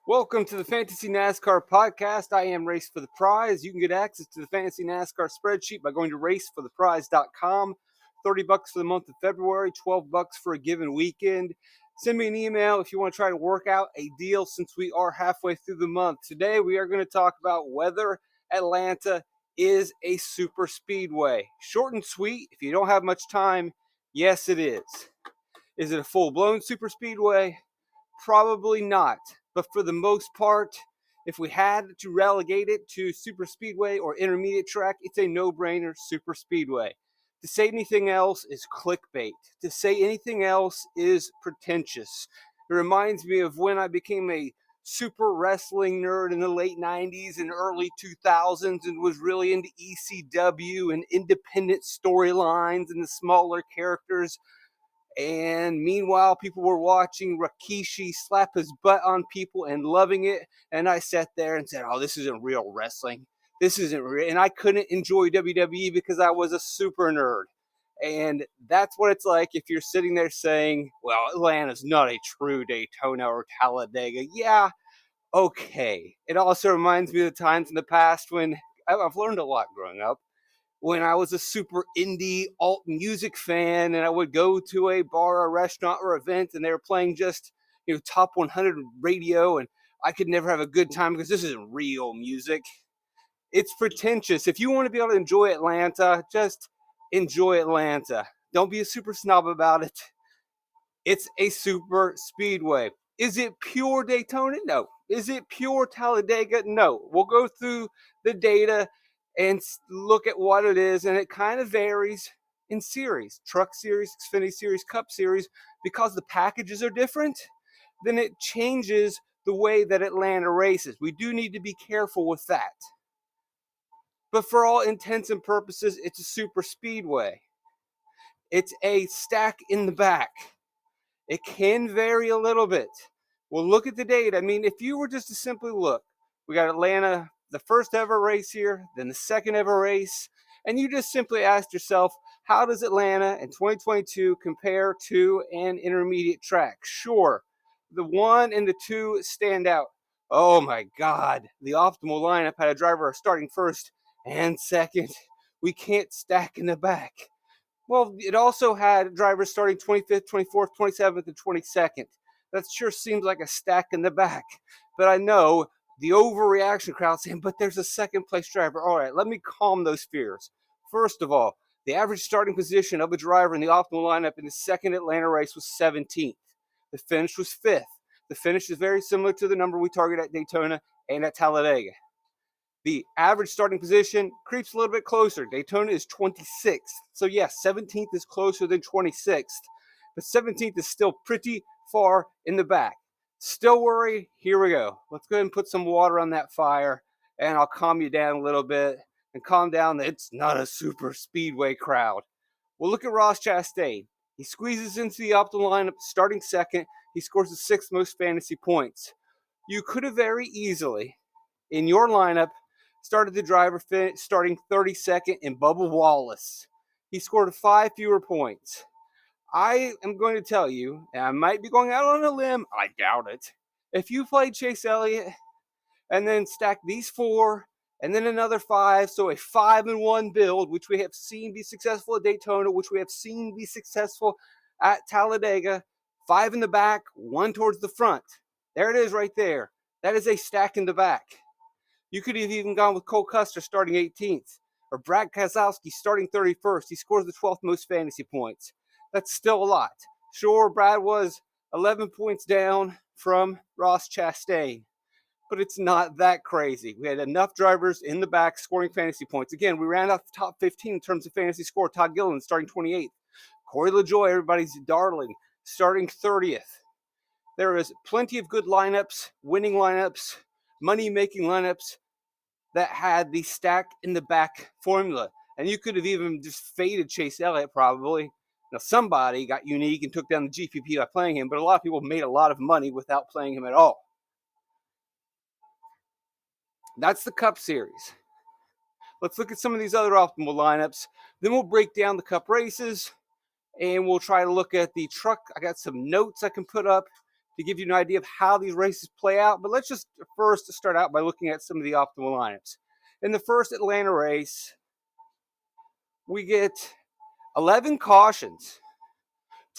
Welcome to the Fantasy NASCAR podcast. I am Race for the Prize. You can get access to the Fantasy NASCAR Spreadsheet by going to racefortheprize.com. $30 for the month of February, $12 for a given weekend. Send me an email if you want to try to work out a deal since we are halfway through the month. Today we are going to talk about whether Atlanta is a super speedway. Short and sweet. If you don't have much time, yes it is. Is it a full-blown super speedway? Probably not. But for the most part, if we had to relegate it to super speedway or intermediate track, it's a no-brainer super speedway. To say anything else is clickbait. To say anything else is pretentious. It reminds me of when I became a super wrestling nerd in the late 90s and early 2000s and was really into ECW and independent storylines and the smaller characters. And meanwhile, people were watching Rikishi slap his butt on people and loving it. And I sat there and said, oh, this isn't real wrestling. This isn't real. And I couldn't enjoy WWE because I was a super nerd. And that's what it's like if you're sitting there saying, well, Atlanta's not a true Daytona or Talladega. Yeah, okay. It also reminds me of the times in the past when I've learned a lot growing up. When I was a super indie alt music fan and I would go to a bar or restaurant or event and they were playing just, top 100 radio and I could never have a good time because this isn't real music. It's pretentious. If you want to be able to enjoy Atlanta, just enjoy Atlanta. Don't be a super snob about it. It's a super speedway. Is it pure Daytona? No. Is it pure Talladega? No. We'll go through the data and look at what it is, and it kind of varies in series. Truck series, Xfinity series, Cup series. Because the packages are different, then it changes the way that Atlanta races. We do need to be careful with that. But for all intents and purposes, it's a super speedway. It's a stack in the back. It can vary a little bit. We'll look at the data. I mean, if you were just to simply look, we got Atlanta, the first ever race here, then the second ever race, and you just simply asked yourself, how does Atlanta in 2022 compare to an intermediate track? Sure, the 1 and the 2 stand out. Oh my God, the optimal lineup had a driver starting first and second. We can't stack in the back. Well, it also had drivers starting 25th, 24th, 27th, and 22nd. That sure seems like a stack in the back. But I know the overreaction crowd saying, but there's a second place driver. All right, let me calm those fears. First of all, the average starting position of a driver in the optimal lineup in the second Atlanta race was 17th. The finish was 5th. The finish is very similar to the number we target at Daytona and at Talladega. The average starting position creeps a little bit closer. Daytona is 26th. So yes, 17th is closer than 26th. But 17th is still pretty far in the back. Still worried? Here we go. Let's go ahead and put some water on that fire and I'll calm you down a little bit and calm down that it's not a super speedway crowd. Well, look at Ross Chastain. He squeezes into the optimal lineup starting second. He scores the 6th most fantasy points. You could have very easily, in your lineup, started the driver starting 32nd in Bubba Wallace. He scored 5 fewer points. I am going to tell you, and I might be going out on a limb, I doubt it. If you played Chase Elliott and then stacked these 4 and then another 5, so a 5-1 build, which we have seen be successful at Daytona, which we have seen be successful at Talladega, 5 in the back, 1 towards the front. There it is right there. That is a stack in the back. You could have even gone with Cole Custer starting 18th or Brad Keselowski starting 31st. He scores the 12th most fantasy points. That's still a lot. Sure, Brad was 11 points down from Ross Chastain, but it's not that crazy. We had enough drivers in the back scoring fantasy points. Again, we ran out the top 15 in terms of fantasy score. Todd Gilliland starting 28th. Corey LaJoie, everybody's darling, starting 30th. There is plenty of good lineups, winning lineups, money-making lineups that had the stack in the back formula. And you could have even just faded Chase Elliott probably. Now, somebody got unique and took down the GPP by playing him, but a lot of people made a lot of money without playing him at all. That's the Cup Series. Let's look at some of these other optimal lineups. Then we'll break down the Cup races, and we'll try to look at the truck. I got some notes I can put up to give you an idea of how these races play out. But let's just first start out by looking at some of the optimal lineups. In the first Atlanta race, we get 11 cautions,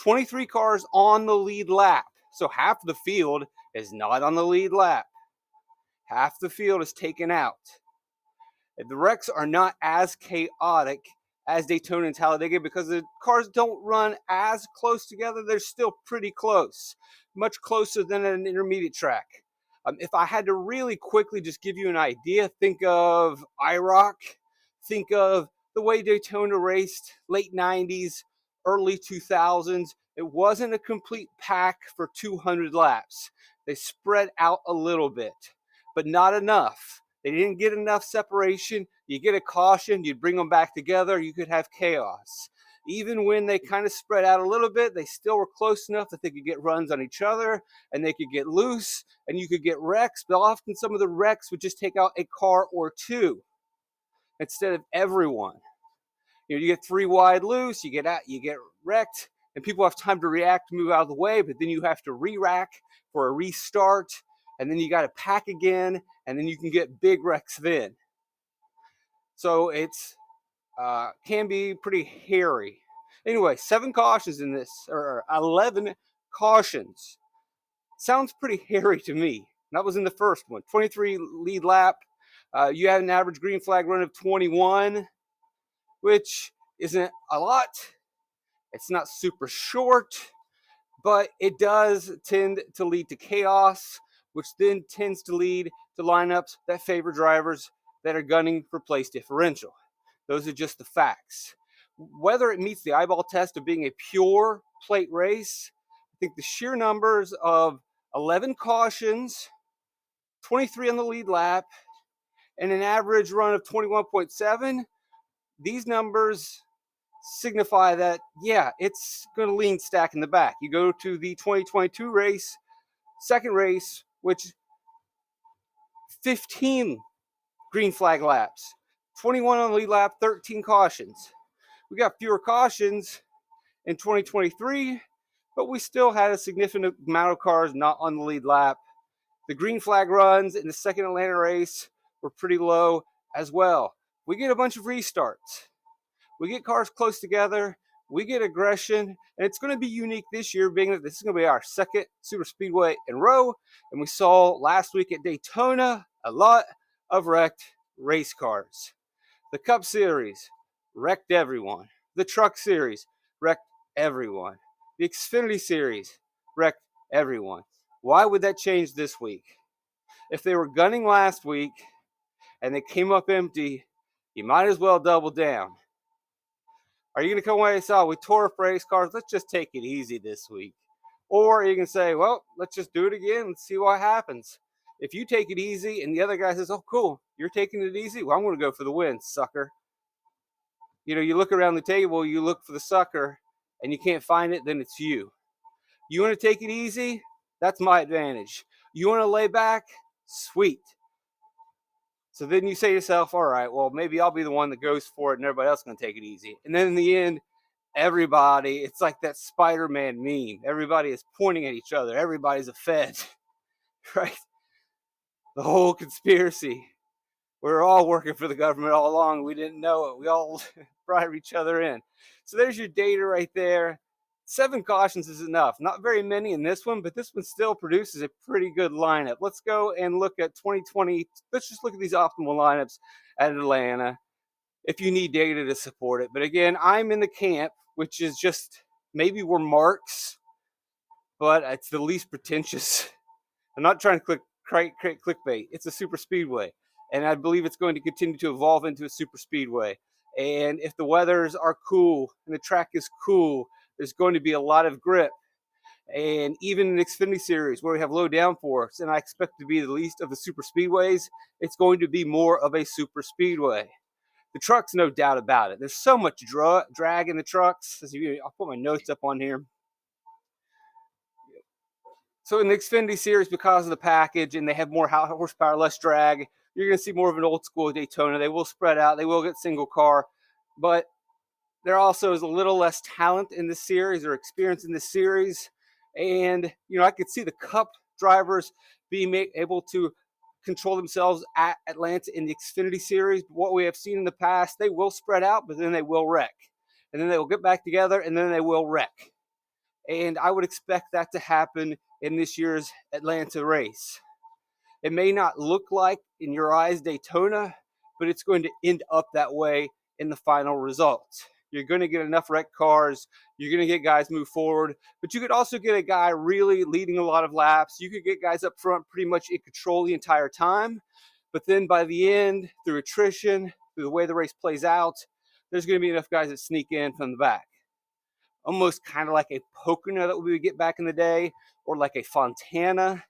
23 cars on the lead lap. So half the field is not on the lead lap. Half the field is taken out. The wrecks are not as chaotic as Daytona and Talladega because the cars don't run as close together. They're still pretty close, much closer than an intermediate track. If I had to really quickly just give you an idea, think of IROC, think of the way Daytona raced late 90s, early 2000s. It wasn't a complete pack for 200 laps. They spread out a little bit, but not enough. They didn't get enough separation. You get a caution, you'd bring them back together, you could have chaos. Even when they kind of spread out a little bit, they still were close enough that they could get runs on each other and they could get loose and you could get wrecks. But often some of the wrecks would just take out a car or two instead of everyone. You get three wide loose, you get wrecked, and people have time to react, move out of the way, but then you have to re-rack for a restart, and then you got to pack again, and then you can get big wrecks then. So it's can be pretty hairy. Anyway, 7 cautions in this, or 11 cautions. Sounds pretty hairy to me. That was in the first one. 23 lead lap. You had an average green flag run of 21, which isn't a lot. It's not super short, but it does tend to lead to chaos, which then tends to lead to lineups that favor drivers that are gunning for place differential. Those are just the facts. Whether it meets the eyeball test of being a pure plate race, I think the sheer numbers of 11 cautions, 23 on the lead lap, and an average run of 21.7, these numbers signify that, yeah, it's going to lean stack in the back. You go to the 2022 race, second race, which 15 green flag laps, 21 on the lead lap, 13 cautions. We got fewer cautions in 2023, but we still had a significant amount of cars not on the lead lap. The green flag runs in the second Atlanta race were pretty low as well. We get a bunch of restarts. We get cars close together. We get aggression. And it's going to be unique this year, being that this is going to be our second super speedway in a row. And we saw last week at Daytona a lot of wrecked race cars. The Cup Series wrecked everyone. The Truck Series wrecked everyone. The Xfinity Series wrecked everyone. Why would that change this week? If they were gunning last week and they came up empty, you might as well double down. Are you going to come away and say, we tore up race cars, let's just take it easy this week? Or you can say, well, let's just do it again and see what happens. If you take it easy and the other guy says, oh, cool, you're taking it easy? Well, I'm going to go for the win, sucker. You look around the table, you look for the sucker, and you can't find it, then it's you. You want to take it easy? That's my advantage. You want to lay back? Sweet. So then you say to yourself, all right, well, maybe I'll be the one that goes for it and everybody else is going to take it easy. And then in the end, everybody, it's like that Spider-Man meme. Everybody is pointing at each other. Everybody's a Fed, right? The whole conspiracy. We're all working for the government all along. We didn't know it. We all bribe each other in. So there's your data right there. 7 cautions is enough. Not very many in this one, but this one still produces a pretty good lineup. Let's go and look at 2020. Let's just look at these optimal lineups at Atlanta if you need data to support it. But again, I'm in the camp, which is just maybe we're marks, but it's the least pretentious. I'm not trying to create clickbait. It's a super speedway. And I believe it's going to continue to evolve into a super speedway. And if the weathers are cool and the track is cool, there's going to be a lot of grip. And even in the Xfinity Series, where we have low downforce, and I expect to be the least of the super speedways, it's going to be more of a super speedway. The trucks, no doubt about it. There's so much drag in the trucks. I'll put my notes up on here. So in the Xfinity Series, because of the package and they have more horsepower, less drag, you're going to see more of an old school Daytona. They will spread out. They will get single car. But there also is a little less talent in this series or experience in this series. And, I could see the Cup drivers being able to control themselves at Atlanta in the Xfinity Series. But what we have seen in the past, they will spread out, but then they will wreck. And then they will get back together, and then they will wreck. And I would expect that to happen in this year's Atlanta race. It may not look like, in your eyes, Daytona, but it's going to end up that way in the final result. You're going to get enough wrecked cars. You're going to get guys move forward. But you could also get a guy really leading a lot of laps. You could get guys up front pretty much in control the entire time. But then by the end, through attrition, through the way the race plays out, there's going to be enough guys that sneak in from the back. Almost kind of like a Pocono that we would get back in the day, or like a Fontana.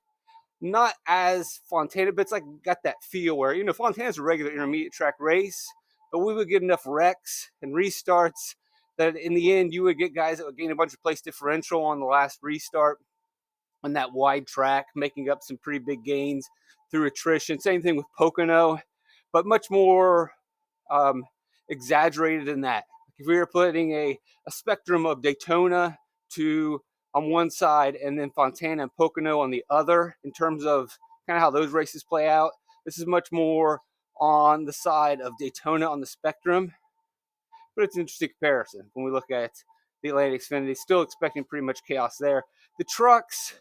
Not as Fontana, but it's like got that feel where, Fontana's a regular intermediate track race, but we would get enough wrecks and restarts that in the end you would get guys that would gain a bunch of place differential on the last restart on that wide track, making up some pretty big gains through attrition. Same thing with Pocono, but much more exaggerated than that. If we were putting a spectrum of Daytona on one side and then Fontana and Pocono on the other, in terms of kind of how those races play out, this is much more on the side of Daytona on the spectrum. But it's an interesting comparison when we look at the Atlanta Xfinity. Still expecting pretty much chaos there. The trucks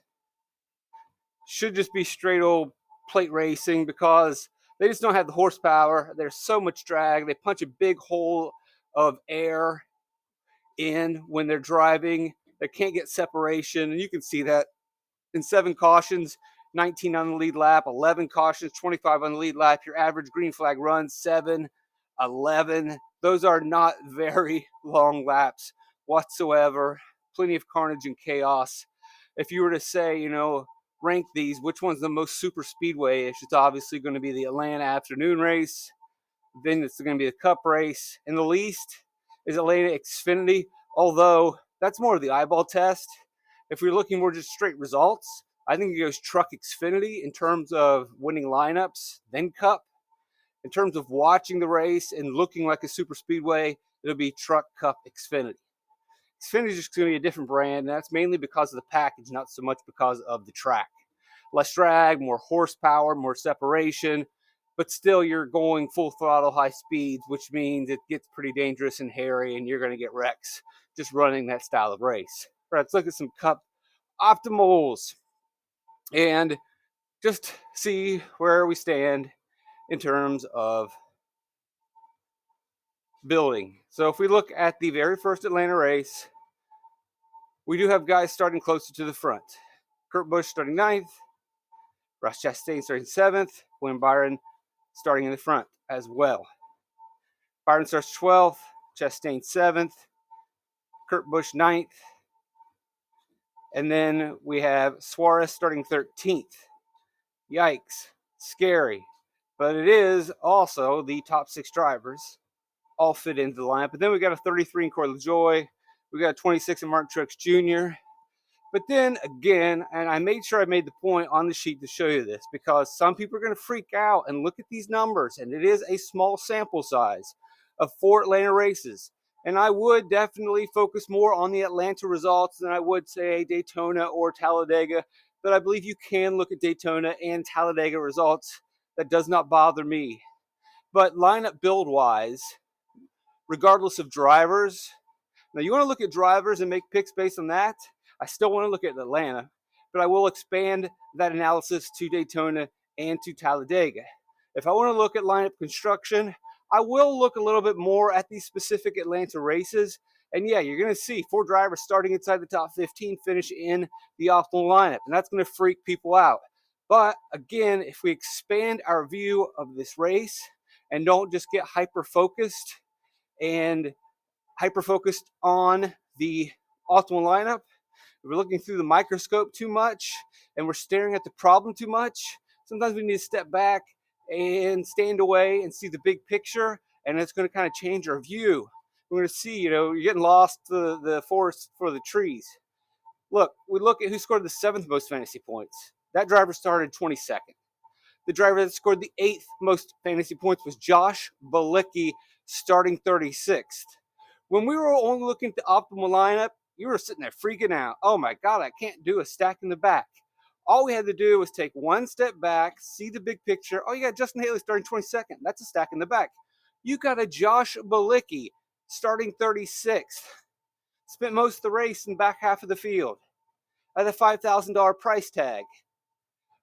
should just be straight old plate racing because they just don't have the horsepower. There's so much drag. They punch a big hole of air in when they're driving. They can't get separation, and you can see that in 7 cautions, 19 on the lead lap, 11 cautions, 25 on the lead lap. Your average green flag run, 7, 11. Those are not very long laps whatsoever. Plenty of carnage and chaos. If you were to say, rank these, which one's the most super speedway-ish, it's obviously going to be the Atlanta afternoon race. Then it's going to be the Cup race. And the least is Atlanta Xfinity, although that's more of the eyeball test. If we're looking more just straight results, I think it goes Truck Xfinity in terms of winning lineups, then Cup. In terms of watching the race and looking like a super speedway, it'll be Truck, Cup, Xfinity. Xfinity is just going to be a different brand, and that's mainly because of the package, not so much because of the track. Less drag, more horsepower, more separation, but still you're going full throttle, high speeds, which means it gets pretty dangerous and hairy, and you're going to get wrecks just running that style of race. All right, let's look at some Cup optimals and just see where we stand in terms of building. So if we look at the very first Atlanta race, we do have guys starting closer to the front. Kurt Busch starting 9th, Ross Chastain starting 7th, William Byron starting in the front as well. Byron starts 12th, Chastain 7th, Kurt Busch 9th, and then we have Suarez starting 13th. Yikes, scary. But it is also the top 6 drivers all fit into the lineup. But then we got a 33 in Corey LaJoy. We got a 26 in Martin Truex Jr. But then again, and I made sure I made the point on the sheet to show you this because some people are going to freak out and look at these numbers, and it is a small sample size of 4 Atlanta races. And I would definitely focus more on the Atlanta results than I would say Daytona or Talladega. But I believe you can look at Daytona and Talladega results. That does not bother me. But lineup build-wise, regardless of drivers, now you want to look at drivers and make picks based on that. I still want to look at Atlanta, but I will expand that analysis to Daytona and to Talladega. If I want to look at lineup construction, I will look a little bit more at these specific Atlanta races. And yeah, you're going to see 4 drivers starting inside the top 15 finish in the optimal lineup, and that's going to freak people out. But again, if we expand our view of this race and don't just get hyper-focused on the optimal lineup, if we're looking through the microscope too much and we're staring at the problem too much, sometimes we need to step back and stand away and see the big picture, and it's going to kind of change our view. We're going to see, you're getting lost the forest for the trees. Look, we look at who scored the 7th most fantasy points. That driver started 22nd. The driver that scored the 8th most fantasy points was Josh Bilicki, starting 36th. When we were only looking at the optimal lineup, You were sitting there freaking out. Oh my God, I can't do a stack in the back. All we had to do was take one step back, see the big picture. Oh, you got Justin Haley starting 22nd. That's a stack in the back. You got a Josh Bilicki starting 36th. Spent most of the race in the back half of the field at a $5,000 price tag.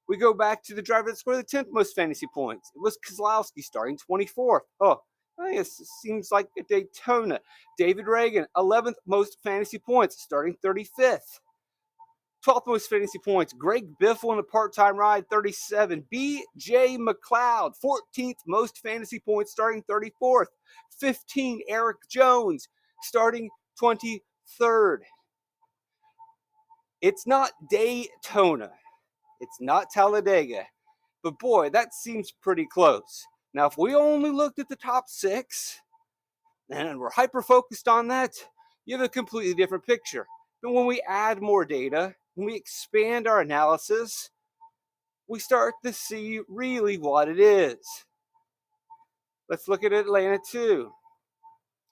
We go back to the driver that scored the 10th most fantasy points. It was Keselowski starting 24th. Oh, I think it seems like a Daytona. David Reagan, 11th most fantasy points, starting 35th. 12th most fantasy points. Greg Biffle in a part-time ride, 37. B.J. McLeod, 14th most fantasy points, starting 34th. 15, Eric Jones, starting 23rd. It's not Daytona. It's not Talladega. But boy, that seems pretty close. Now, if we only looked at the top 6, and we're hyper-focused on that, you have a completely different picture. But when we add more data, when we expand our analysis, we start to see really what it is. Let's look at Atlanta too.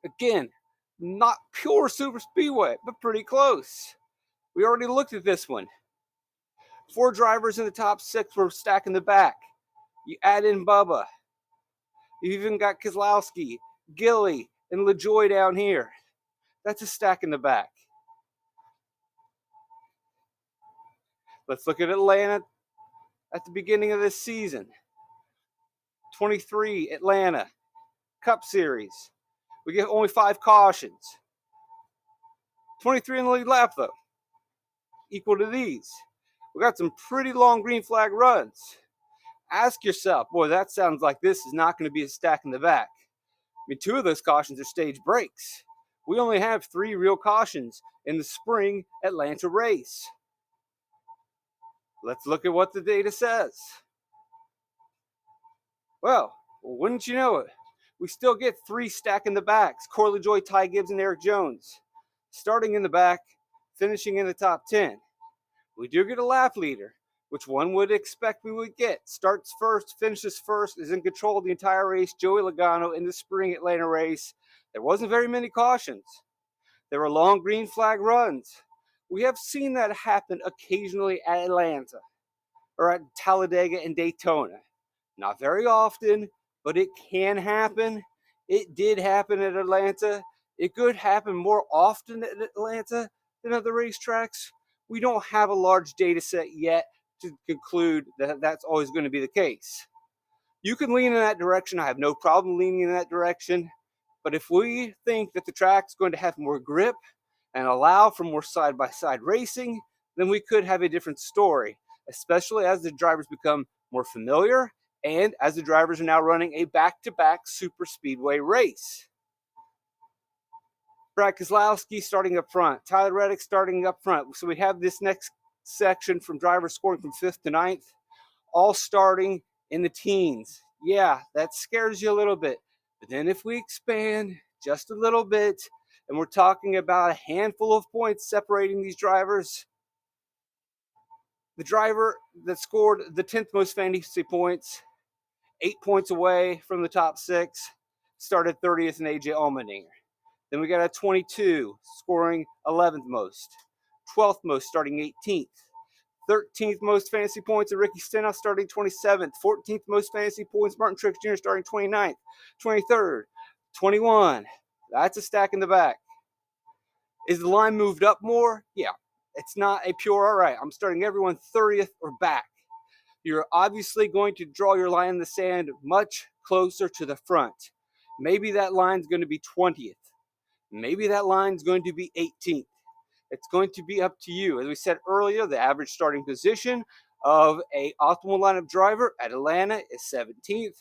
Again, not pure super speedway, but pretty close. We already looked at this one. 4 drivers in the top 6 were stacking the back. You add in Bubba. You even got Keselowski, Gilly, and LaJoy down here. That's a stack in the back. Let's look at Atlanta at the beginning of this season. 23, Atlanta, Cup Series. We get only 5 cautions. 23 in the lead lap, though, equal to these. We got some pretty long green flag runs. Ask yourself, boy, that sounds like this is not going to be a stack in the back. I mean, 2 of those cautions are stage breaks. We only have 3 real cautions in the spring Atlanta race. Let's look at what the data says. Well, wouldn't you know it? We still get 3 stack in the backs. Corey LaJoy, Ty Gibbs, and Eric Jones. Starting in the back, finishing in the top 10. We do get a lap leader, which one would expect we would get. Starts first, finishes first, is in control of the entire race. Joey Logano in the spring Atlanta race. There wasn't very many cautions. There were long green flag runs. We have seen that happen occasionally at Atlanta or at Talladega and Daytona. Not very often, but it can happen. It did happen at Atlanta. It could happen more often at Atlanta than other racetracks. We don't have a large data set yet to conclude that that's always going to be the case. You can lean in that direction. I have no problem leaning in that direction. But if we think that the track's going to have more grip and allow for more side-by-side racing, then we could have a different story, especially as the drivers become more familiar and as the drivers are now running a back-to-back super speedway race. Brad Keselowski starting up front, Tyler Reddick starting up front. So we have this next section from drivers scoring from 5th to 9th, all starting in the teens. Yeah, that scares you a little bit. But then if we expand just a little bit, and we're talking about a handful of points separating these drivers, the driver that scored the 10th most fantasy points, 8 points away from the top 6, started 30th in AJ Allmendinger. Then we got a 22 scoring 11th most, 12th most starting 18th, 13th most fantasy points of Ricky Stenhouse starting 27th, 14th most fantasy points Martin Truex Jr. starting 29th, 23rd, 21. That's a stack in the back. Is the line moved up more? Yeah. It's not a pure, all right, I'm starting everyone 30th or back. You're obviously going to draw your line in the sand much closer to the front. Maybe that line's going to be 20th. Maybe that line's going to be 18th. It's going to be up to you. As we said earlier, the average starting position of an optimal lineup driver at Atlanta is 17th.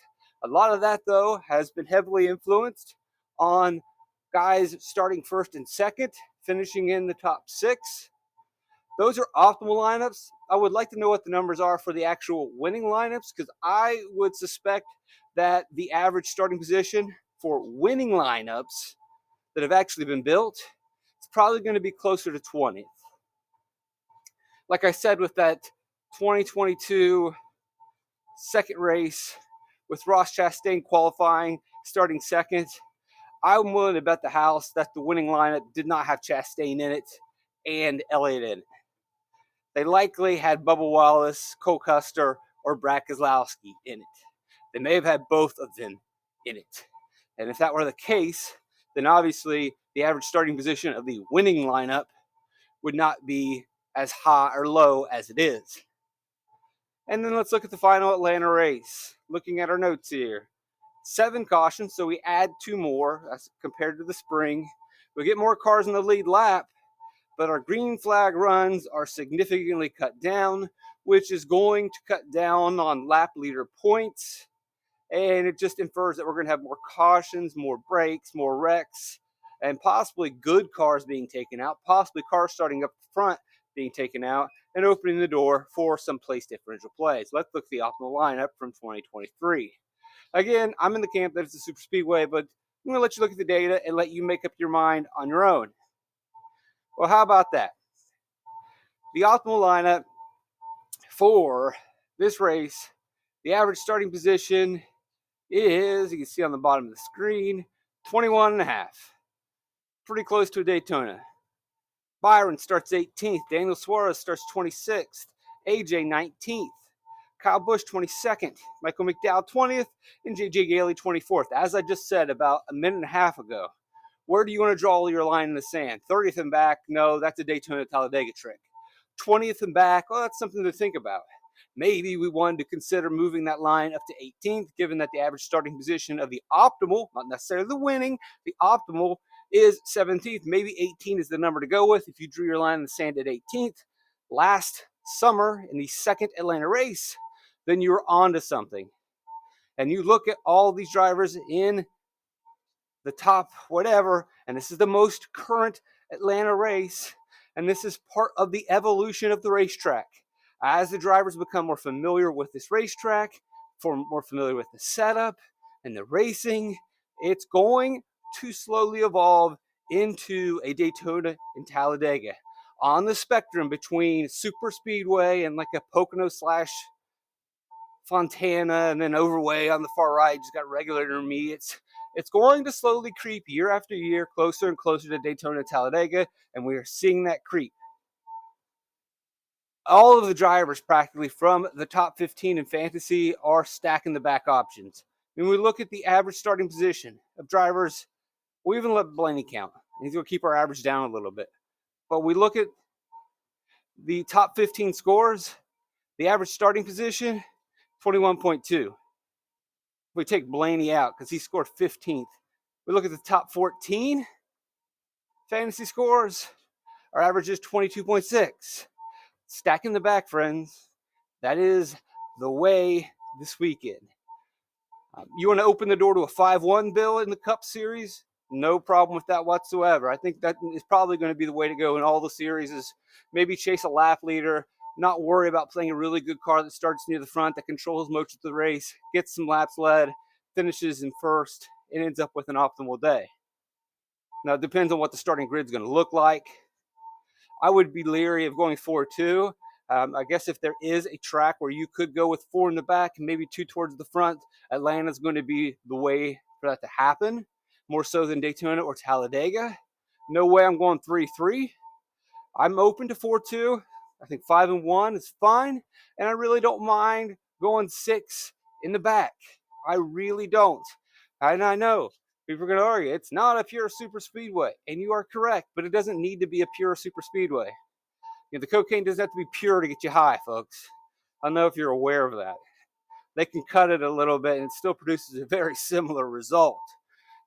A lot of that, though, has been heavily influenced on guys starting first and second, finishing in the top 6. Those are optimal lineups. I would like to know what the numbers are for the actual winning lineups, because I would suspect that the average starting position for winning lineups that have actually been built, it's probably going to be closer to 20th. Like I said, with that 2022 second race with Ross Chastain qualifying, starting second, I'm willing to bet the house that the winning lineup did not have Chastain in it. and Elliott in it. They likely had Bubba Wallace, Cole Custer, or Brad Keselowski in it. They may have had both of them in it. And if that were the case, then obviously the average starting position of the winning lineup would not be as high or low as it is. And then let's look at the final Atlanta race. Looking at our notes here. 7 cautions, so we add 2 more as compared to the spring. We get more cars in the lead lap, but our green flag runs are significantly cut down, which is going to cut down on lap leader points. And it just infers that we're going to have more cautions, more breaks, more wrecks, and possibly good cars being taken out, possibly cars starting up front being taken out, and opening the door for some place differential plays. Let's look at the optimal lineup from 2023. Again, I'm in the camp that it's a super speedway, but I'm going to let you look at the data and let you make up your mind on your own. Well, how about that? The optimal lineup for this race, the average starting position is, you can see on the bottom of the screen, 21.5. Pretty close to a Daytona. Byron starts 18th. Daniel Suarez starts 26th. AJ 19th. Kyle Busch 22nd. Michael McDowell 20th. And JJ Gailey 24th. As I just said about a minute and a half ago, where do you want to draw your line in the sand? 30th and back? No, that's a Daytona Talladega trick. 20th and back? Well, that's something to think about. Maybe we wanted to consider moving that line up to 18th, given that the average starting position of the optimal, not necessarily the winning, the optimal is 17th. Maybe 18 is the number to go with if you drew your line in the sand at 18th last summer in the second Atlanta race, then you were on to something. And you look at all these drivers in the top whatever, and this is the most current Atlanta race, and this is part of the evolution of the racetrack. As the drivers become more familiar with this racetrack, more familiar with the setup and the racing, it's going to slowly evolve into a Daytona and Talladega on the spectrum between super speedway and like a Pocono / Fontana, and then overway on the far right, just got regular intermediates. It's going to slowly creep year after year closer and closer to Daytona and Talladega, and we are seeing that creep. All of the drivers practically from the top 15 in fantasy are stacking the back options. When we look at the average starting position of drivers, we'll even let Blaney count. He's going to keep our average down a little bit. But we look at the top 15 scores, the average starting position, 21.2. If we take Blaney out because he scored 15th, we look at the top 14 fantasy scores, our average is 22.6. Stacking the back, friends. That is the way this weekend. You want to open the door to a 5-1 bill in the Cup Series? No problem with that whatsoever. I think that is probably going to be the way to go in all the series, is maybe chase a lap leader, not worry about playing a really good car that starts near the front, that controls most of the race, gets some laps led, finishes in first, and ends up with an optimal day. Now, it depends on what the starting grid is going to look like. I would be leery of going 4-2. I guess if there is a track where you could go with 4 in the back and maybe 2 towards the front, Atlanta's going to be the way for that to happen, more so than Daytona or Talladega. No way I'm going 3-3. I'm open to 4-2. I think 5-1 is fine, and I really don't mind going 6 in the back. I really don't. And I know people are going to argue it's not a pure super speedway, and you are correct, but it doesn't need to be a pure super speedway. You know, the cocaine doesn't have to be pure to get you high, folks. I don't know if you're aware of that. They can cut it a little bit, and it still produces a very similar result.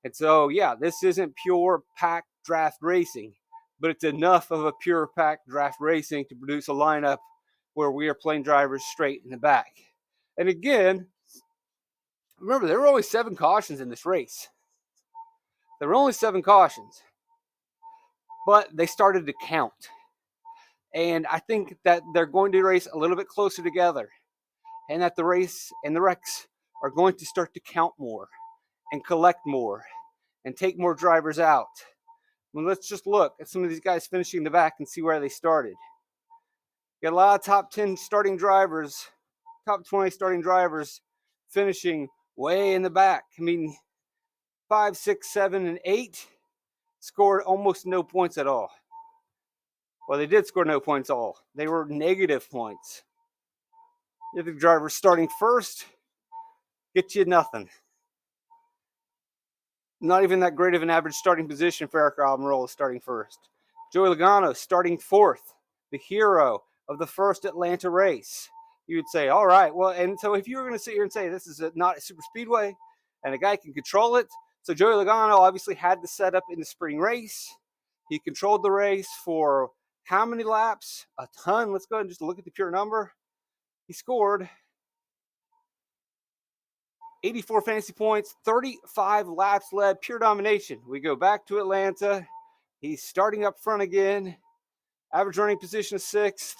And so, yeah, this isn't pure pack draft racing, but it's enough of a pure pack draft racing to produce a lineup where we are playing drivers straight in the back. And again, remember, there were only 7 cautions in this race. There were only 7 cautions, but they started to count. And I think that they're going to race a little bit closer together, and that the race and the wrecks are going to start to count more and collect more and take more drivers out. Well, let's just look at some of these guys finishing in the back and see where they started. You got a lot of top 10 starting drivers, top 20 starting drivers finishing way in the back. I mean, 5, 6, 7, and 8 scored almost no points at all. Well, they did score no points all. They were negative points. If the driver starting first, get you nothing. Not even that great of an average starting position for Eric Almirola starting first. Joey Logano starting fourth, the hero of the first Atlanta race. You would say, all right, well, and so if you were going to sit here and say this is not a super speedway and a guy can control it, so Joey Logano obviously had the setup in the spring race. He controlled the race for how many laps? A ton. Let's go ahead and just look at the pure number. He scored 84 fantasy points, 35 laps led, pure domination. We go back to Atlanta. He's starting up front again. Average running position of sixth.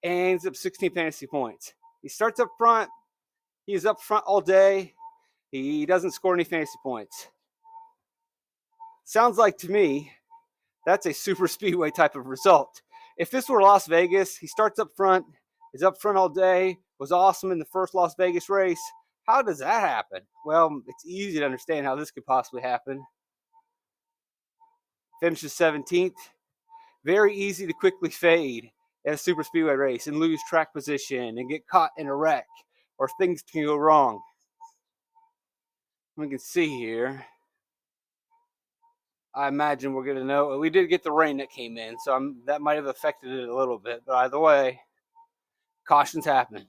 And ends up 16 fantasy points. He starts up front. He's up front all day. He doesn't score any fantasy points. Sounds like to me, that's a super speedway type of result. If this were Las Vegas, he starts up front, is up front all day, was awesome in the first Las Vegas race. How does that happen? Well, it's easy to understand how this could possibly happen. Finishes 17th. Very easy to quickly fade in a super speedway race and lose track position and get caught in a wreck, or things can go wrong. We can see here. I imagine we're going to know. We did get the rain that came in, so that might have affected it a little bit. But either way, caution's happening.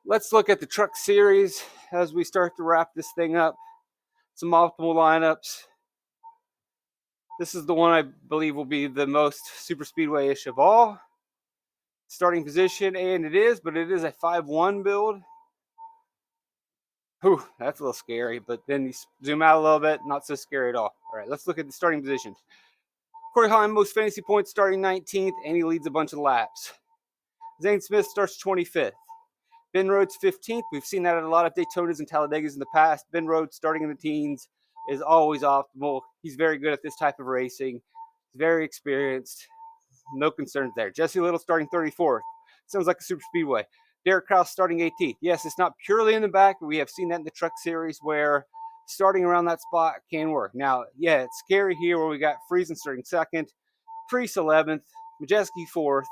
Let's look at the truck series as we start to wrap this thing up. Some optimal lineups. This is the one I believe will be the most super speedway-ish of all. Starting position, and it is, but it is a 5-1 build. Whew, that's a little scary, but then you zoom out a little bit, not so scary at all. All right, let's look at the starting positions. Corey Heim, most fantasy points, starting 19th, and he leads a bunch of laps. Zane Smith starts 25th. Ben Rhodes 15th. We've seen that at a lot of Daytonas and Talladegas in the past. Ben Rhodes starting in the teens is always optimal. He's very good at this type of racing. He's very experienced. No concerns there. Jesse Little starting 34th. Sounds like a super speedway. Derek Kraus starting 18th. Yes, it's not purely in the back, but we have seen that in the truck series where starting around that spot can work. Now, yeah, it's scary here where we got Friesen starting second, Preece 11th, Majeski 4th,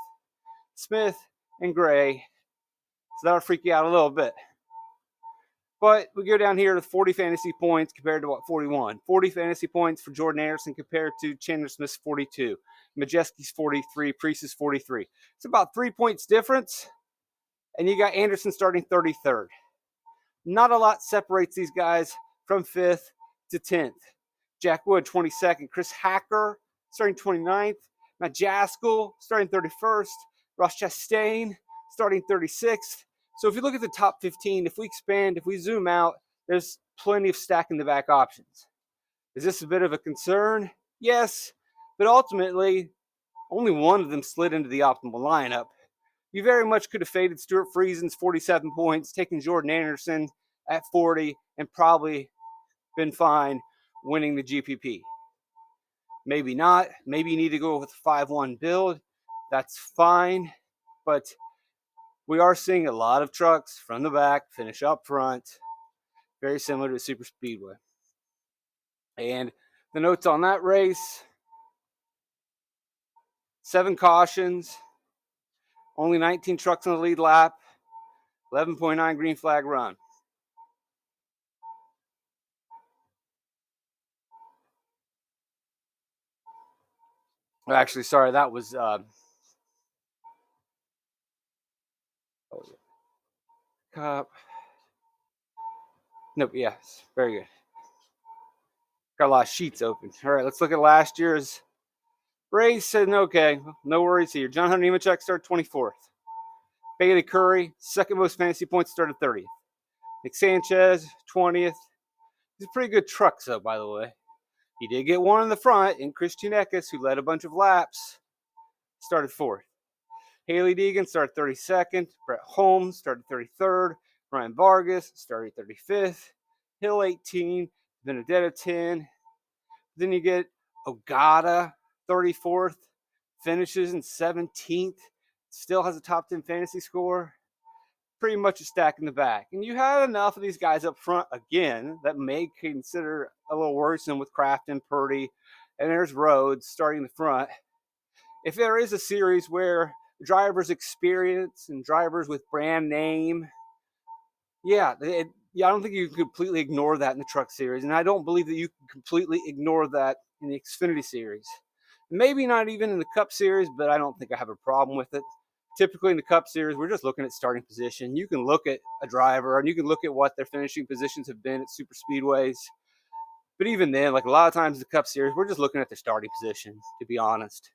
Smith and Gray. So that'll freak you out a little bit. But we go down here to 40 fantasy points compared to what, 41. 40 fantasy points for Jordan Anderson compared to Chandler Smith's 42. Majeski's 43, Preece's 43. It's about 3 points difference. And you got Anderson starting 33rd. Not a lot separates these guys from 5th to 10th. Jack Wood, 22nd. Chris Hacker starting 29th. Matt Jaskell starting 31st. Ross Chastain starting 36th. So if you look at the top 15, if we expand, if we zoom out, there's plenty of stack in the back options. Is this a bit of a concern? Yes, but ultimately, only one of them slid into the optimal lineup. You very much could have faded Stuart Friesen's 47 points, taken Jordan Anderson at 40, and probably been fine winning the GPP. Maybe not. Maybe you need to go with a 5-1 build. That's fine. But we are seeing a lot of trucks from the back finish up front, very similar to Super Speedway. And the notes on that race, 7 cautions, only 19 trucks on the lead lap, 11.9 green flag run. Actually, sorry, that was Cup. Nope, yes, very good. Got a lot of sheets open. All right, let's look at last year's race. And okay, no worries here. John Hunter Nemechek started 24th. Bailey Curry, second most fantasy points, started 30th. Nick Sanchez, 20th. These are pretty good trucks, though, by the way. He did get one in the front in Christian Eckes, who led a bunch of laps, started 4th. Haley Deegan started 32nd. Brett Holmes started 33rd. Ryan Vargas started 35th. Hill 18. Benedetto 10. Then you get Ogata 34th. Finishes in 17th. Still has a top 10 fantasy score. Pretty much a stack in the back. And you had enough of these guys up front again that may consider a little worrisome with Crafton, Purdy, and there's Rhodes starting in the front. If there is a series where drivers experience and drivers with brand name, yeah, I don't think you can completely ignore that in the Truck Series, and I don't believe that you can completely ignore that in the Xfinity Series. Maybe not even in the Cup Series, but I don't think I have a problem with it. Typically in the Cup Series, we're just looking at starting position. You can look at a driver, and you can look at what their finishing positions have been at super speedways. But even then, like a lot of times in the Cup Series, we're just looking at their starting position, to be honest.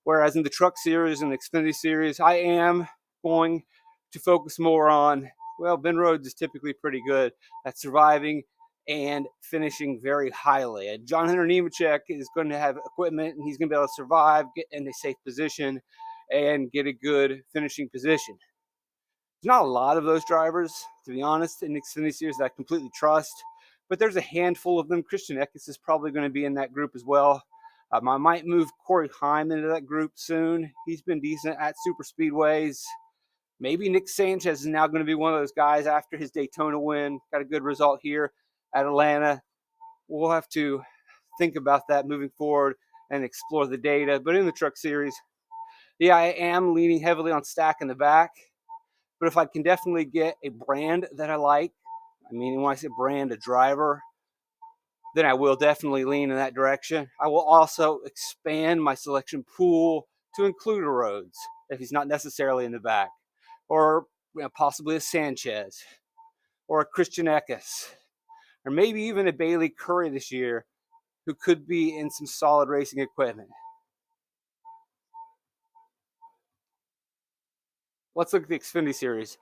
Whereas in the Truck Series and the Xfinity Series, I am going to focus more on, well, Ben Rhodes is typically pretty good at surviving and finishing very highly. And John Hunter Nemechek is going to have equipment, and he's going to be able to survive, get in a safe position, and get a good finishing position. There's not a lot of those drivers, to be honest, in the Xfinity Series that I completely trust, but there's a handful of them. Christian Eckes is probably going to be in that group as well. I might move Corey Heim into that group soon. He's been decent at super speedways. Maybe Nick Sanchez is now going to be one of those guys after his Daytona win. Got a good result here at Atlanta. We'll have to think about that moving forward and explore the data. But in the Truck Series, yeah, I am leaning heavily on Stack in the back. But if I can definitely get a brand that I like, I mean, when I say brand, a driver, then I will definitely lean in that direction. I will also expand my selection pool to include a Rhodes if he's not necessarily in the back, or possibly a Sanchez, or a Christian Eckes, or maybe even a Bailey Curry this year, who could be in some solid racing equipment. Let's look at the Xfinity Series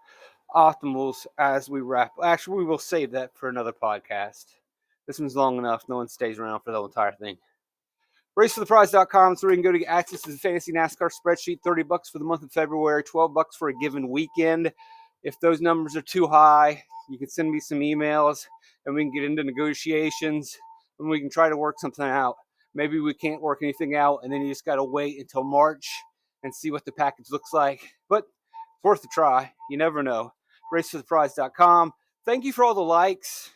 optimals as we wrap. Actually, we will save that for another podcast. This one's long enough. No one stays around for the whole entire thing. RaceForThePrize.com is where you can go to get access to the Fantasy NASCAR Spreadsheet. $30 for the month of February, $12 for a given weekend. If those numbers are too high, you can send me some emails, and we can get into negotiations, and we can try to work something out. Maybe we can't work anything out, and then you just got to wait until March and see what the package looks like. But it's worth a try. You never know. RaceForThePrize.com. Thank you for all the likes.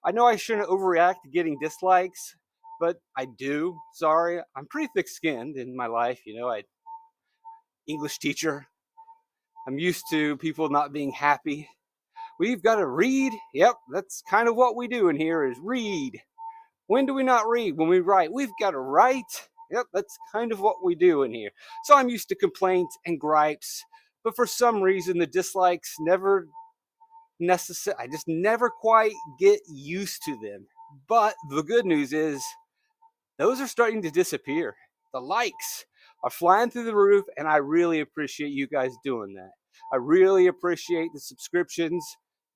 I know I shouldn't overreact to getting dislikes, but I do. Sorry, I'm pretty thick-skinned in my life. English teacher. I'm used to people not being happy. We've got to read. Yep, that's kind of what we do in here is read. When do we not read? When we write. We've got to write. Yep, that's kind of what we do in here. So I'm used to complaints and gripes, but for some reason the dislikes never necessary. I just never quite get used to them. But the good news is those are starting to disappear. The likes are flying through the roof, and I really appreciate you guys doing that. I really appreciate the subscriptions,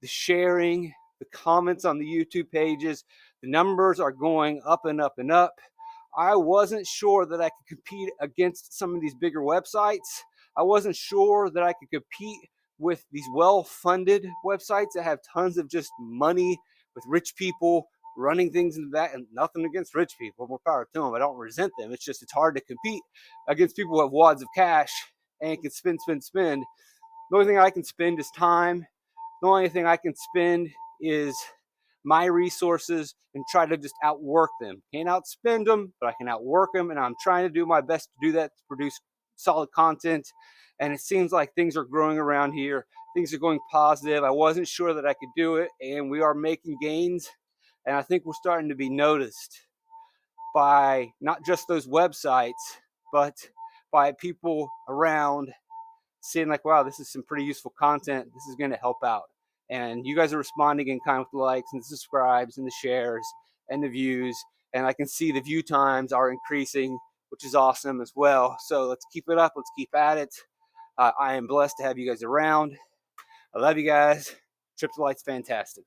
the sharing, the comments on the YouTube pages. The numbers are going up and up and up. I wasn't sure that I could compete against some of these bigger websites. I wasn't sure that I could compete with these well-funded websites that have tons of just money with rich people running things in the back. And nothing against rich people, more power to them. I don't resent them. It's just it's hard to compete against people who have wads of cash and can spend. The only thing I can spend is time. The only thing I can spend is my resources and try to just outwork them. Can't outspend them, but I can outwork them, and I'm trying to do my best to do that, to produce solid content. And it seems like things are growing around here. Things are going positive. I wasn't sure that I could do it, and we are making gains. And I think we're starting to be noticed by not just those websites, but by people around seeing like, wow, this is some pretty useful content. This is going to help out. And you guys are responding in kind with the likes and the subscribes and the shares and the views. And I can see the view times are increasing, which is awesome as well. So let's keep it up. Let's keep at it. I am blessed to have you guys around. I love you guys. Trip to Light's fantastic.